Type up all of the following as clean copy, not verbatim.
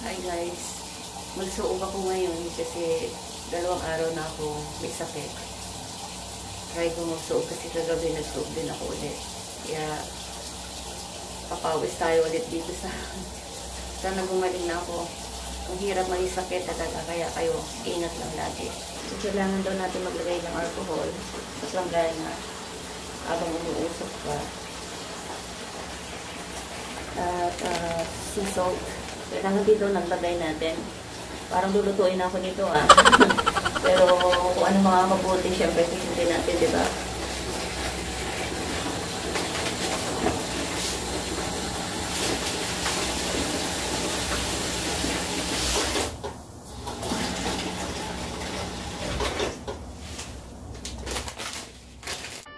Hi guys, magsuog ako ngayon kasi 2 araw na ako may sakit. Try ko magsuog kasi kagabi nagsuog din ako ulit. Kaya papawis tayo ulit dito sa sana gumaling na ako. Ang hirap may sakit talaga, kaya kayo ingat lang lagi. So, kailangan daw natin maglagay ng alcohol sa langgana habang umuusap ka. At sea salt. Kailangan dito naglagay natin. Parang lulutuin ako nito Pero kung ano mga mabuti, syempre sisipin natin, di ba?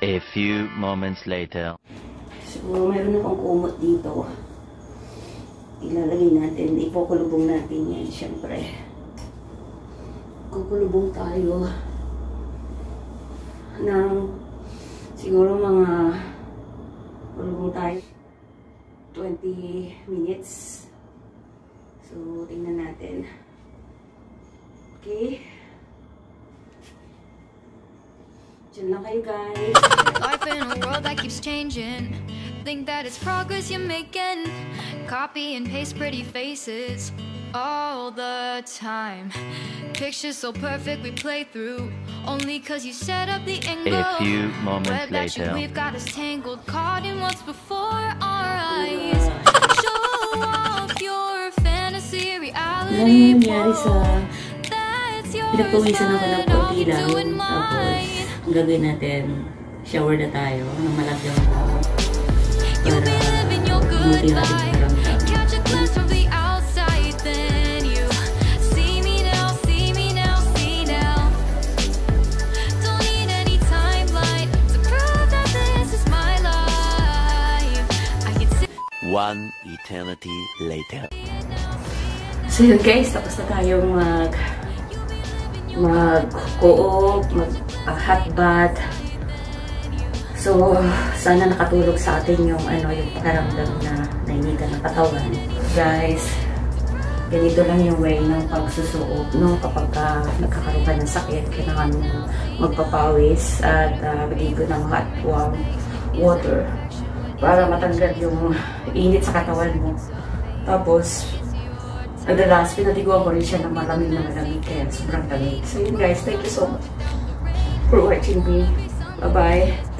A few moments later. So, meron akong kumot dito. Ilalagay natin, ipokulubong natin yan, syempre. Kukulubong tayo ng siguro mga kulubong tayo 20 minutes. So, tingnan natin. Okay. Diyan lang kayo, guys. Life in a world that keeps changing. Think that it's progress you're making. Copy and paste pretty faces all the time. Pictures so perfect we play through only cause you set up the angle. A few moments later. We've got us tangled, caught in what's before our eyes. Show off your fantasy reality. Pinagpawisan ako ng konti lang. Tapos, ang gagawin natin, shower na tayo ng malaki ang tao. Para buti natin pakiramdam. One eternity later. So yun guys, tapos na tayong mag-coop, mag-hot bath. So, sana nakatulog sa atin yung yung pakiramdam na nainitan ng katawan. Guys, ganito lang yung way ng pagsusuot, no? Kapag nagkakaroon ka ng sakit, kailangan mo magpapawis at maligo ng hot warm water para matanggal yung init sa katawan mo. Tapos, madalas, pinatiguan ko rin siya ng malamig na malamig, kaya sobrang lamig. So yun guys, thank you so much for watching me. Bye-bye.